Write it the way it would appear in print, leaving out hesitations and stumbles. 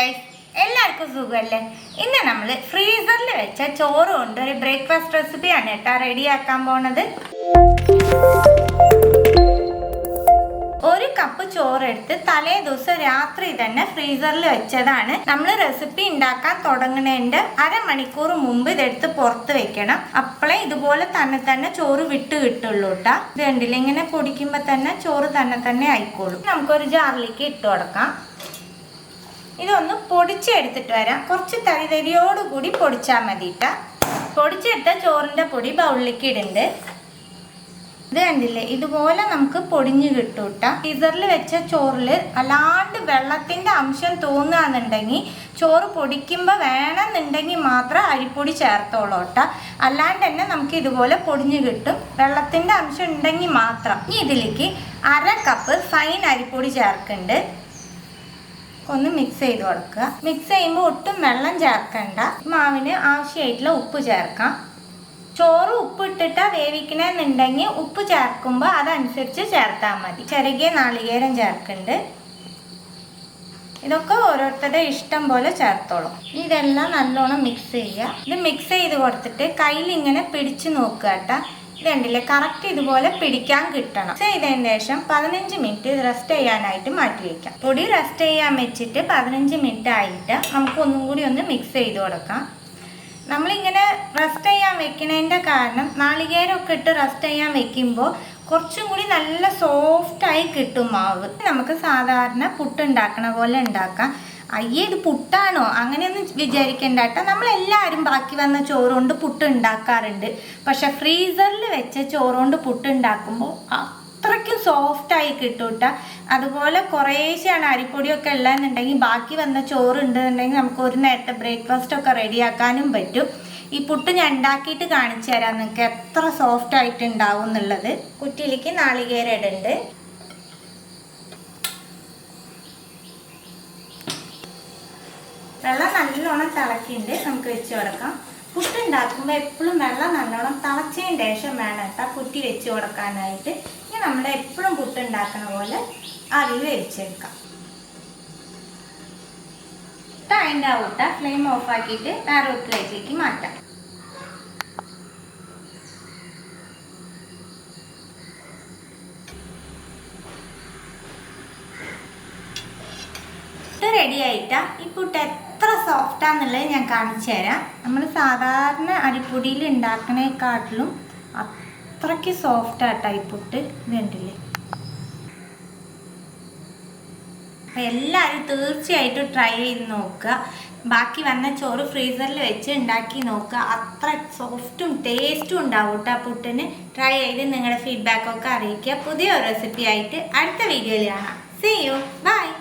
Guys, എല്ലാവർക്കും സുഖമല്ലേ? ഇന്ന് നമ്മൾ ഫ്രീസറിൽ വെച്ച ചോറ് കൊണ്ട് ഒരു ബ്രേക്ക്ഫാസ്റ്റ് റെസിപ്പിയാണ് കേട്ടോ റെഡിയാക്കാൻ പോണത്. ഒരു കപ്പ് ചോറെടുത്ത് തലേ ദിവസം രാത്രി തന്നെ ഫ്രീസറിൽ വെച്ചതാണ്. നമ്മൾ റെസിപ്പി ഉണ്ടാക്കാൻ തുടങ്ങുന്നതിൻ്റെ അരമണിക്കൂർ മുമ്പ് ഇതെടുത്ത് പുറത്ത് വെക്കണം. അപ്പോഴേ ഇതുപോലെ തന്നെ ചോറ് വിട്ട് കിട്ടുള്ളൂ കേട്ടോ. ഇത് കണ്ടില്ല, ഇങ്ങനെ പൊടിക്കുമ്പോൾ തന്നെ ചോറ് തന്നെ ആയിക്കോളും. നമുക്കൊരു ജാറിലേക്ക് ഇട്ട് കൊടുക്കാം. ഇതൊന്ന് പൊടിച്ചെടുത്തിട്ട് വരാം. കുറച്ച് തരിതരിയോടുകൂടി പൊടിച്ചാൽ മതിയിട്ട. പൊടിച്ചെടുത്ത ചോറിൻ്റെ പൊടി ബൗളിലേക്ക് ഇടുന്നുണ്ട്. ഇത് കണ്ടില്ലേ, ഇതുപോലെ നമുക്ക് പൊടിഞ്ഞ് കിട്ടും കേട്ടോ. ഫ്രീസറിൽ വെച്ച ചോറിൽ അല്ലാണ്ട് വെള്ളത്തിൻ്റെ അംശം തോന്നുകയെന്നുണ്ടെങ്കിൽ ചോറ് പൊടിക്കുമ്പോൾ വേണമെന്നുണ്ടെങ്കിൽ മാത്രം അരിപ്പൊടി ചേർത്തോളൂ കേട്ടോ. അല്ലാണ്ട് തന്നെ നമുക്ക് ഇതുപോലെ പൊടിഞ്ഞ് കിട്ടും, വെള്ളത്തിൻ്റെ അംശം ഉണ്ടെങ്കിൽ മാത്രം. ഇനി ഇതിലേക്ക് 1/2 കപ്പ് ഫൈൻ അരിപ്പൊടി ചേർക്കുന്നുണ്ട്. ഒന്ന് മിക്സ് ചെയ്ത് കൊടുക്കുക. മിക്സ് ചെയ്യുമ്പോൾ ഒട്ടും വെള്ളം ചേർക്കണ്ട. മാവിന് ആവശ്യമായിട്ടുള്ള ഉപ്പ് ചേർക്കാം. ചോറ് ഉപ്പ് ഇട്ടിട്ടാ വേവിക്കണമെന്നുണ്ടെങ്കിൽ ഉപ്പ് ചേർക്കുമ്പോൾ അതനുസരിച്ച് ചേർത്താൽ മതി. ചെറുകിയ നാളികേരം ചേർക്കുന്നുണ്ട്. ഇതൊക്കെ ഓരോരുത്തരുടെ ഇഷ്ടം പോലെ ചേർത്തോളും. ഇതെല്ലാം നല്ലോണം മിക്സ് ചെയ്യുക. ഇത് മിക്സ് ചെയ്ത് കൊടുത്തിട്ട് കയ്യിൽ ഇങ്ങനെ പിടിച്ച് നോക്കുക കേട്ടോ. ഇത് കണ്ടില്ലേ, കറക്റ്റ് ഇതുപോലെ പിടിക്കാൻ കിട്ടണം. മിക്സ് ചെയ്തതിന് ശേഷം 15 മിനിറ്റ് റെസ്റ്റ് ചെയ്യാനായിട്ട് മാറ്റി വയ്ക്കാം. പൊടി റെസ്റ്റ് ചെയ്യാൻ വെച്ചിട്ട് 15 മിനിറ്റ് ആയിട്ട് നമുക്ക് ഒന്നും കൂടി ഒന്ന് മിക്സ് ചെയ്ത് കൊടുക്കാം. നമ്മളിങ്ങനെ റെസ്റ്റ് ചെയ്യാൻ വെക്കുന്നതിൻ്റെ കാരണം നാളികേരമൊക്കെ ഇട്ട് റെസ്റ്റ് ചെയ്യാൻ വെക്കുമ്പോൾ കുറച്ചും കൂടി നല്ല സോഫ്റ്റായി കിട്ടും മാവ്. നമുക്ക് സാധാരണ പുട്ടുണ്ടാക്കണ പോലെ ഉണ്ടാക്കാം. അയ്യേ, ഇത് പുട്ടാണോ അങ്ങനെയൊന്നും വിചാരിക്കേണ്ട കേട്ടോ. നമ്മളെല്ലാവരും ബാക്കി വന്ന ചോറ് കൊണ്ട് പുട്ട് ഉണ്ടാക്കാറുണ്ട്. പക്ഷെ ഫ്രീസറിൽ വെച്ച ചോറ് കൊണ്ട് പുട്ട് ഉണ്ടാക്കുമ്പോൾ അത്രയ്ക്കും സോഫ്റ്റായി കിട്ടും കേട്ടോ. അതുപോലെ കുറേശ്ശെയാണ് അരിപ്പൊടിയൊക്കെ ഉള്ളതെന്നുണ്ടെങ്കിൽ ബാക്കി വന്ന ചോറ് ഉണ്ടെന്നുണ്ടെങ്കിൽ നമുക്ക് ഒരു നേരത്തെ ബ്രേക്ക്ഫാസ്റ്റൊക്കെ റെഡിയാക്കാനും പറ്റും. ഈ പുട്ട് ഞാൻ ഉണ്ടാക്കിയിട്ട് കാണിച്ചു തരാം നിങ്ങൾക്ക് എത്ര സോഫ്റ്റ് ആയിട്ട് ഉണ്ടാവും എന്നുള്ളത്. കുറ്റിയിലേക്ക് നാളികേരം ഇടുന്നുണ്ട്. വെള്ളം നല്ലോണം തിളക്കിണ്ട്, നമുക്ക് വെച്ച് കൊടുക്കാം. പുട്ടുണ്ടാക്കുമ്പോൾ എപ്പോഴും വെള്ളം നല്ലോണം തിളച്ചതിന് ശേഷം വേണം കേട്ടോ കുറ്റി വെച്ച് കൊടുക്കാനായിട്ട്. ഇനി നമ്മൾ എപ്പോഴും പുട്ടുണ്ടാക്കണ പോലെ ആവിയിൽ വേവിച്ചെടുക്കാം. അതിൻ്റെ ഔട്ട ഫ്ലെയിം ഓഫാക്കിയിട്ട് വേറെ ഒരു പ്ലേറ്റിലേക്ക് മാറ്റാം. റെഡി ആയിട്ടാ. ഈ പുട്ട് എത്ര സോഫ്റ്റാന്നുള്ളത് ഞാൻ കാണിച്ചു തരാം. നമ്മൾ സാധാരണ അരിപ്പൊടിയിൽ ഉണ്ടാക്കണേക്കാട്ടിലും അത്രയ്ക്ക് സോഫ്റ്റാട്ടാ ഈ പുട്ട്. ഇത് കണ്ടില്ലേ. അപ്പം എല്ലാവരും തീർച്ചയായിട്ടും ട്രൈ ചെയ്ത് നോക്കുക. ബാക്കി വന്ന ചോറ് ഫ്രീസറിൽ വെച്ച് ഉണ്ടാക്കി നോക്കുക. അത്ര സോഫ്റ്റും ടേസ്റ്റും ഉണ്ടാവും കേട്ടോ പുട്ടിന്. ട്രൈ ചെയ്ത് നിങ്ങളുടെ ഫീഡ്ബാക്കൊക്കെ അറിയിക്കുക. പുതിയൊരു റെസിപ്പി ആയിട്ട് അടുത്ത വീഡിയോയിൽ കാണാം. See you. Bye.